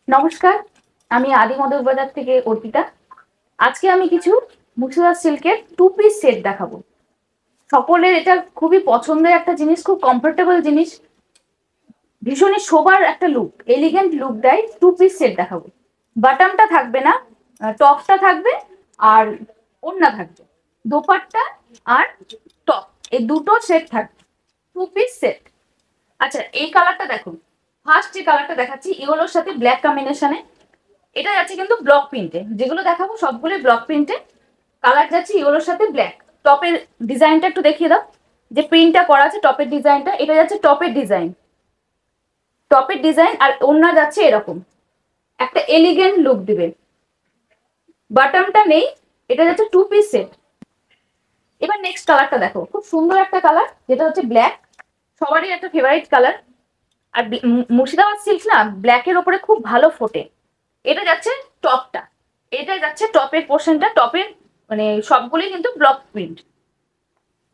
নমস্কার, আমি আদি মডেল বাজার থেকে অর্পিতা। আজকে আমি কিছু মুর্শিদাবাদ সিল্কের টু পিস সেট দেখাবো। সকলের এটা খুবই পছন্দের একটা জিনিস, খুব কমফোর্টেবল জিনিস, ভীষণই শোবার একটা লুক, এলিগেন্ট লুক দেয়। টু পিস সেট দেখাবো। বাটামটা থাকবে না, টপটা থাকবে আর ওড়না থাকবে, দোপাট্টা আর টপ, এই দুটো সেট থাকবে, টু পিস সেট। আচ্ছা, এই কালারটা দেখুন। ফার্স্ট যে কালারটা দেখাচ্ছি ইয়েলোর সাথে ব্ল্যাক কম্বিনেশনে, এটা যাচ্ছে কিন্তু ব্লক প্রিন্টে। যেগুলো দেখাবো সবগুলো ব্লক প্রিন্টে। কালার যাচ্ছে ইয়েলোর সাথে ব্ল্যাক। টপের ডিজাইনটা একটু দেখিয়ে দাও, যে প্রিন্টটা করা আছে টপের ডিজাইনটা, এটা যাচ্ছে টপের ডিজাইন। টপের ডিজাইন আর ওড়না যাচ্ছে এরকম, একটা এলিগেন্ট লুক দিবে। বাটমটা নেই, এটা যাচ্ছে টু পিস সেট। এবার নেক্সট কালারটা দেখো, খুব সুন্দর একটা কালার, যেটা হচ্ছে ব্ল্যাক, সবারই একটা ফেভারিট কালার। আর মুর্শিদাবাদ সিল্ক না ব্ল্যাকের ওপরে খুব ভালো ফোটে। এটা যাচ্ছে টপটা, এটা যাচ্ছে টপের পোর্শনটা, টপের মানে সবগুলোই কিন্তু ব্লক প্রিন্ট।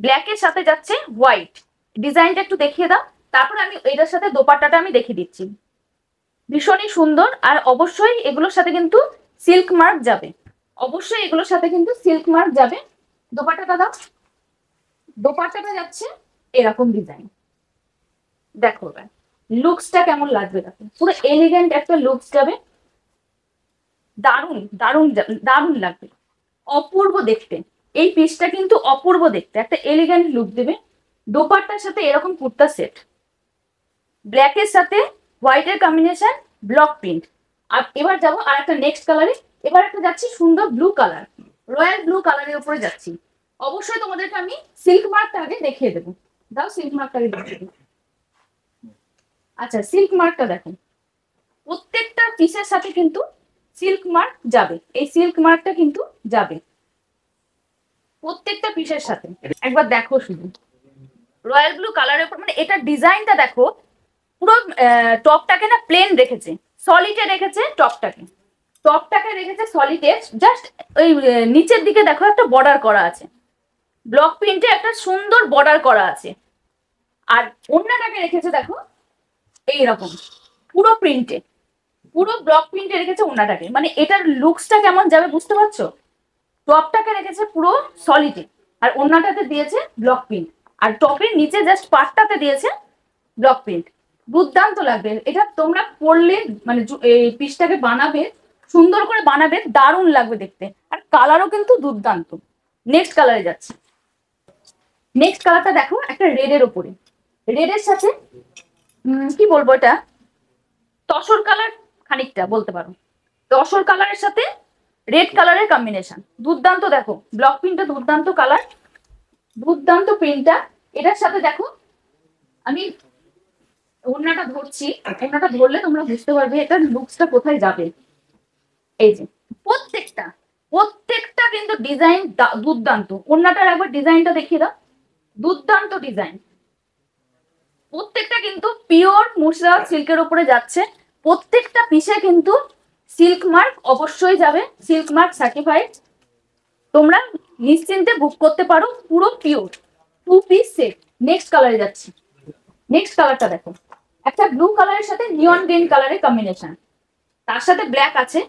ব্ল্যাকের সাথে যাচ্ছে হোয়াইট। ডিজাইনটা একটু দেখিয়ে দাও, তারপরে আমি এটার সাথে দোপাট্টাটা আমি দেখিয়ে দিচ্ছি। ভীষণই সুন্দর। আর অবশ্যই এগুলোর সাথে কিন্তু সিল্ক মার্ক যাবে, অবশ্যই এগুলোর সাথে কিন্তু সিল্ক মার্ক যাবে। দোপাট্টাটা দাও, দোপাট্টাটা যাচ্ছে এরকম ডিজাইন। দেখো এবার লুকসটা কেমন লাগবে, দেখো পুরো এলিগেন্ট একটা লুকস যাবে। দারুণ দারুণ দারুণ লাগবে, অপূর্ব দেখতে। এই পিসটা কিন্তু অপূর্ব দেখতে, একটা এলিগেন্ট লুক দেবে। দোপাট্টার সাথে এরকম কুর্তা সেট, ব্ল্যাকের সাথে হোয়াইটের কম্বিনেশন, ব্লক প্রিন্ট। আর এবার যাবো আর একটা নেক্সট কালারে। এবার একটা যাচ্ছি সুন্দর ব্লু কালার, রয়্যাল ব্লু কালারের উপরে যাচ্ছি। অবশ্যই তোমাদেরকে আমি সিল্ক মার্কটা আগে দেখিয়ে দেবো। দাও সিল্ক মার্কটা আগে দেখিয়ে দেবো। আচ্ছা, সিল্ক মার্কটা দেখো, প্রত্যেকটা পিসের সাথে কিন্তু সিল্ক মার্ক যাবে। এই সিল্ক মার্কটা কিন্তু যাবে প্রত্যেকটা পিসের সাথে। একবার দেখো শুধু রয়্যাল ব্লু কালারের উপর, মানে এটা ডিজাইনটা দেখো। পুরো টপটাকে না প্লেন রেখেছে, সলিডে রেখেছে টপটাকে। টপটাকে রেখেছে সলিডে, জাস্ট ওই নিচের দিকে দেখো একটা বর্ডার করা আছে, ব্লক প্রিন্টে একটা সুন্দর বর্ডার করা আছে। আর ওড়নাটাকে রেখেছে দেখো এইরকম পুরো প্রিন্টে, পুরো ব্লক প্রিন্টে রেখেছে ওড়নাটাকে। মানে এটার লুকসটা কেমন যাবে বুঝতে পারছো? টপটাকে রেখেছে পুরো সলিডে, আর ওড়নাটাতে দিয়েছে ব্লক প্রিন্ট, আর টপের নিচে জাস্ট পার্টটাতে দিয়েছে ব্লক প্রিন্ট। দুর্দান্ত লাগবে এটা, তোমরা পরলে মানে এই পিসটাকে বানাবে, সুন্দর করে বানাবে, দারুণ লাগবে দেখতে। আর কালারও কিন্তু দুর্দান্ত। নেক্সট কালারে যাচ্ছে। নেক্সট কালারটা দেখো, একটা রেডের ওপরে, রেডের সাথে কি বলবো, এটা তসর কালার খানিকটা বলতে পারো। তসর কালারের সাথে রেড কালারের কম্বিনেশন, দুর্দান্ত। দেখো ব্লক প্রিন্টটা দুর্দান্ত, কালার দুর্দান্ত প্রিন্টটা। এটার সাথে দেখো আমি ওড়নাটা ধরছি, ওড়নাটা ধরলে তোমরা বুঝতে পারবে এটা লুকসটা কোথায় যাবে। এই যে প্রত্যেকটা প্রত্যেকটা কিন্তু ডিজাইন দুর্দান্ত। ওড়নাটার একবার ডিজাইনটা দেখিয়ে দাও, দুর্দান্ত ডিজাইন। প্রত্যেকটা কিন্তু পিওর মুর্শিদাবাদ সিল্কের উপরে যাচ্ছে। প্রত্যেকটা পিসে কিন্তু সিল্ক মার্ক অবশ্যই যাবে, সিল্ক মার্ক সার্টিফাইড। তোমরা নিশ্চিন্তে বুক করতে পারো, পুরো pure two piece set. Next কালারে যাচ্ছি। নেক্সট কালারটা দেখো, একটা ব্লু কালারের সাথে নিয়ন গ্রিন কালারের কম্বিনেশন, তার সাথে ব্ল্যাক আছে,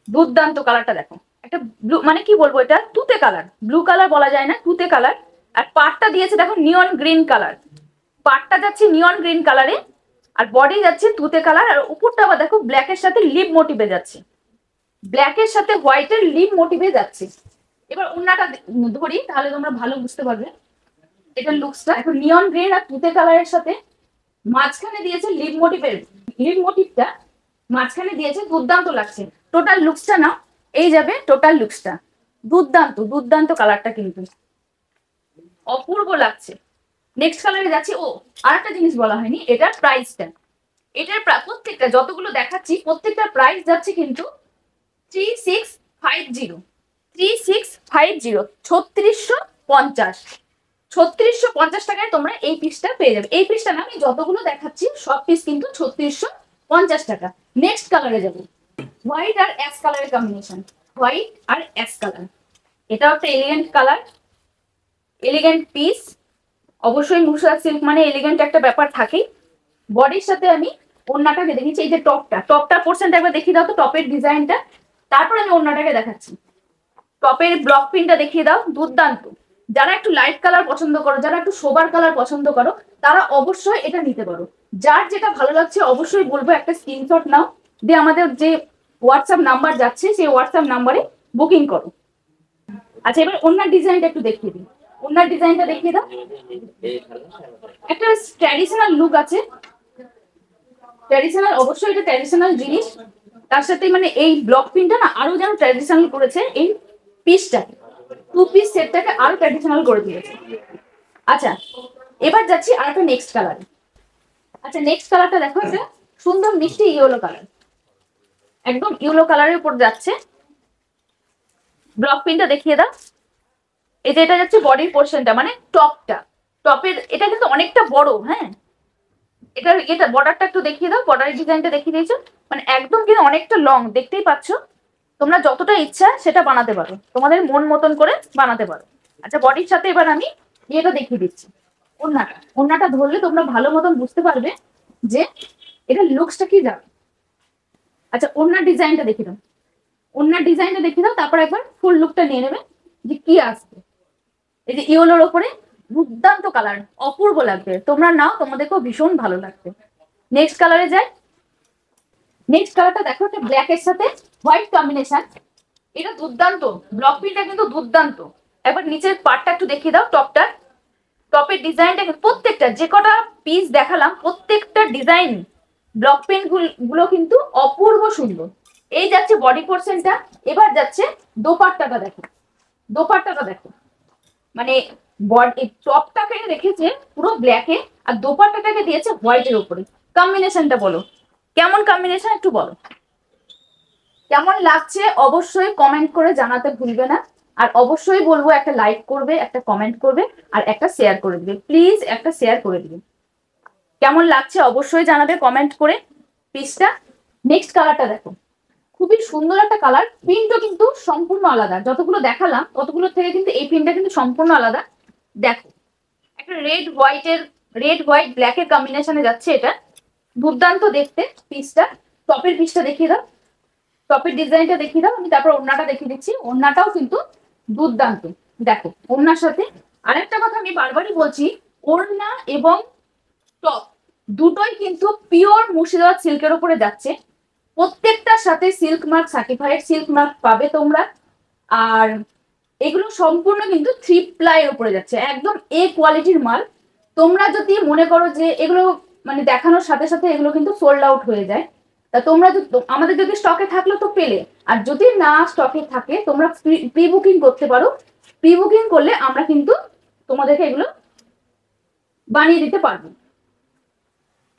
দুর্দান্ত কালারটা দেখো। একটা ব্লু মানে কি বলবো, এটা তুতে কালার, ব্লু কালার বলা যায় না, তুতে কালার। আর পাটটা দিয়েছে দেখো নিয়ন গ্রিন কালার, পাটটা যাচ্ছে নিয়ন গ্রিন কালারে, আর বডি যাচ্ছে তুতে কালার। আর উপরটা আবার দেখো ব্ল্যাকের সাথে লিপ মোটিভে যাচ্ছে, ব্ল্যাকের সাথে হোয়াইটের লিপ মোটিভে যাচ্ছে। এবার ওড়নাটা ধরি তাহলে তোমরা ভালো বুঝতে পারবে এটার লুকসটা। এখন নিয়ন গ্রিন আর তুতে কালারের সাথে মাঝখানে দিয়েছে লিপ মোটিভের, লিপ মোটিভটা মাঝখানে দিয়েছে, দুর্দান্ত লাগছে। টোটাল লুকসটা না, এই যাবে টোটাল লুকসটা, দুর্দান্ত দুর্দান্ত কালারটা কিন্তু অপূর্ব লাগছে। নেক্সট কালারে যাচ্ছি। ও আর একটা জিনিস বলা হয়নি, এটার প্রাইসটা। এটার প্রত্যেকটা যতগুলো দেখাচ্ছি প্রত্যেকটার প্রাইস যাচ্ছে কিন্তু 3650, 3650, 3650। 3650 টাকায় তোমরা এই পিসটা পেয়ে যাবে। এই পিসটা না, আমি যতগুলো দেখাচ্ছি সব পিস কিন্তু 3650 টাকা। নেক্সট কালারে যাবো, হোয়াইট আর অ্যাশ কালারের কম্বিনেশন, হোয়াইট আর অ্যাশ কালার। এটাও একটা এলিগেন্ট কালার, এলিগেন্ট পিস। অবশ্যই মুর্শিদাবাদ সিল্ক মানে এলিগেন্ট একটা ব্যাপার থাকেই। বডির সাথে আমি ওড়নাটাকে দেখিয়েছি, এই যে টপটার পোর্শনটা একবার দেখিয়ে দাও তো, টপের ডিজাইনটা। তারপর আমি ওড়নাটাকে দেখাচ্ছি। টপের ব্লক প্রিন্টটা দেখিয়ে দাও, দুর্দান্ত। যারা একটু লাইট কালার পছন্দ করো, যারা একটু সোবার কালার পছন্দ করো, তারা অবশ্যই এটা নিতে পারো। যার যেটা ভালো লাগছে অবশ্যই বলবো একটা স্ক্রিনশট নাও, দিয়ে আমাদের যে হোয়াটসঅ্যাপ নাম্বার যাচ্ছে সেই হোয়াটসঅ্যাপ নাম্বারে বুকিং করো। আচ্ছা, এবার ওড়নার ডিজাইনটা একটু দেখিয়ে দিই। ওড়নার ডিজাইনটা দেখিয়ে দাও। একটা ট্র্যাডিশনাল লুক আছে, ট্র্যাডিশনাল, অবশ্যই এটা ট্র্যাডিশনাল জিনিস। তার সাথে মানে এই ব্লক প্রিন্টটা না আরো যেন ট্র্যাডিশনাল করেছে, এই পিসটাকে, 2 পিস সেটটাকে আরো ট্র্যাডিশনাল করে দিয়েছে। আচ্ছা, এবার যাচ্ছি আর একটা নেক্সট কালারে। আচ্ছা, নেক্সট কালারটা দেখো, একটা সুন্দর মিষ্টি ইয়েলো কালার, একদম ইয়েলো কালারের উপর যাচ্ছে। ব্লক প্রিন্টটা দেখিয়ে দাও। এই যে এটা যাচ্ছে বডির পোর্শনটা, মানে টপের এটা কিন্তু অনেকটা বড়। হ্যাঁ, এটা বর্ডারটা একটু দেখিয়ে দাও, বর্ডারের ডিজাইনটা দেখিয়ে দিয়েছো, মানে একদম কিন্তু অনেকটা লং, দেখতেই পাচ্ছ। তোমরা যতটা ইচ্ছা সেটা বানাতে পারো, তোমাদের মন মতন করে বানাতে পারো। আচ্ছা, বডির সাথে এবার আমি এটা দেখিয়ে দিচ্ছি। ওড়নাটা ধরলে তোমরা ভালো মতন বুঝতে পারবে যে এটা লুকসটা কি যাবে। আচ্ছা, ওড়নার ডিজাইনটা দেখিয়ে দাও। ওড়নার ডিজাইনটা দেখিয়ে দাও, তারপর একবার ফুল লুকটা নিয়ে নেবে যে কি আসবে। এই যে ইয়েলোর ওপরে দুর্দান্ত কালার, অপূর্ব লাগবে। তোমরা নাও, তোমাদেরকেও ভীষণ ভালো লাগবে। নেক্সট কালারে যাই। নেক্সট কালারটা দেখো, একটা ব্ল্যাক এর সাথে হোয়াইট কম্বিনেশন। এটা দুর্দান্ত, ব্লক প্রিন্টটা কিন্তু দুর্দান্ত। একবার নিচের পার্টটা একটু দেখিয়ে দাও, টপের ডিজাইনটা, প্রত্যেকটা যে কটা পিস দেখালাম প্রত্যেকটা ডিজাইন ব্লক প্রিন্ট গুলো কিন্তু অপূর্ব সুন্দর। এই যাচ্ছে বডি পোর্শনটা। এবার যাচ্ছে দোপাট্টাটা দেখো, দোপাট্টাটা দেখো, মানে বডি টপটাকে রেখেছে পুরো ব্ল্যাকে, আর দোপাট্টাটাকে দিয়েছে হোয়াইটের উপরে। কম্বিনেশনটা বলো কেমন, কম্বিনেশন একটু বলো কেমন লাগছে, অবশ্যই কমেন্ট করে জানাতে ভুলবে না। আর অবশ্যই বলবো একটা লাইক করবে, একটা কমেন্ট করবে, আর একটা শেয়ার করে দিবে। প্লিজ একটা শেয়ার করে দিবে। কেমন লাগছে অবশ্যই জানাবে কমেন্ট করে পিসটা। নেক্সট কালারটা দেখো, খুবই সুন্দর একটা কালার। প্রিন্টও কিন্তু সম্পূর্ণ আলাদা, যতগুলো দেখালাম ততগুলো থেকে কিন্তু এই প্রিন্টটা কিন্তু সম্পূর্ণ আলাদা। দেখো, একটা রেড হোয়াইট ব্ল্যাকের কম্বিনেশনে যাচ্ছে এটা, দুর্দান্ত দেখতে পিসটা। টপের পিসটা দেখিয়ে দাও, টপের ডিজাইনটা দেখিয়ে দাও। আমি তারপর ওড়নাটা দেখিয়ে দিচ্ছি, ওড়নাটাও কিন্তু দুর্দান্ত। দেখো, ওড়নার সাথে আরেকটা কথা আমি বারবারই বলছি, ওড়না এবং টপ দুটোই কিন্তু পিওর মুর্শিদাবাদ সিল্কের উপরে যাচ্ছে। প্রত্যেকটার সাথে silk mark, certified silk mark পাবে তোমরা। আর এগুলো সম্পূর্ণ কিন্তু 3 প্লাই এর উপরে যাচ্ছে, একদম এ কোয়ালিটির মাল। তোমরা যদি মনে করো যে এগুলো মানে দেখানোর সাথে সাথে এগুলো কিন্তু সোল্ড আউট হয়ে যায়, তা তোমরা আমাদের যদি স্টকে থাকলো তো পেলে, আর যদি না স্টকে থাকে তোমরা প্রি বুকিং করতে পারো। প্রি বুকিং করলে আমরা কিন্তু তোমাদেরকে এগুলো বানিয়ে দিতে পারবো।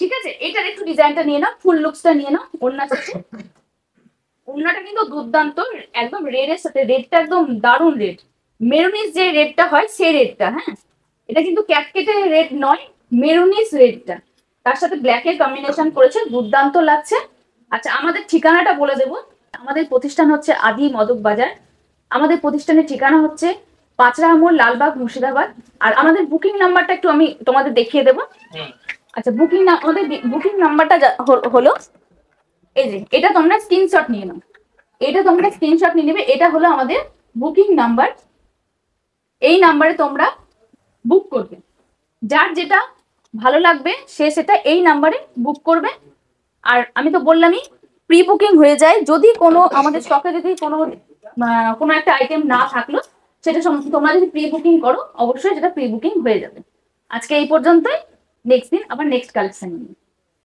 ঠিক আছে, এটার একটু ডিজাইনটা নিয়ে নাও, ফুল লুকসটা নিয়ে নাও। ওড়নাটা কিন্তু দুর্দান্ত, একদম রেড এর সাথে, রেডটা একদম দারুণ রেড, মেরুনিস যে রেডটা হয় সেই রেডটা। হ্যাঁ, এটা কিন্তু ক্যাটকেটে রেড নয়, মেরুনিস রেডটা, তার সাথে ব্ল্যাকের কম্বিনেশন করেছে, দুর্দান্ত লাগছে। আচ্ছা, আমাদের ঠিকানাটা বলে দেবো। আমাদের প্রতিষ্ঠান হচ্ছে আদি মদক বাজার। আমাদের প্রতিষ্ঠানের ঠিকানা হচ্ছে পাঁচরা মোড়, লালবাগ, মুর্শিদাবাদ। আর আমাদের বুকিং নাম্বারটা একটু আমি তোমাদের দেখিয়ে দেবো। আচ্ছা, আমাদের বুকিং নাম্বারটা হলো এই যে, এটা তোমরা স্ক্রিনশট নিয়ে নাও, এটা তোমরা স্ক্রিনশট নিয়ে নেবে। এটা হলো আমাদের বুকিং নাম্বার, এই নাম্বারে তোমরা বুক করবে। যার যেটা ভালো লাগবে সে সেটা এই নাম্বারে বুক করবে। আর আমি তো বললামই, প্রি বুকিং হয়ে যায় যদি কোনো আমাদের স্টকে যদি কোনো একটা আইটেম না থাকলো, সেটা তোমরা যদি প্রি বুকিং করো অবশ্যই সেটা প্রি বুকিং হয়ে যাবে। আজকে এই পর্যন্তই, নেক্সট দিন আবার নেক্সট কালেকশন নিয়ে।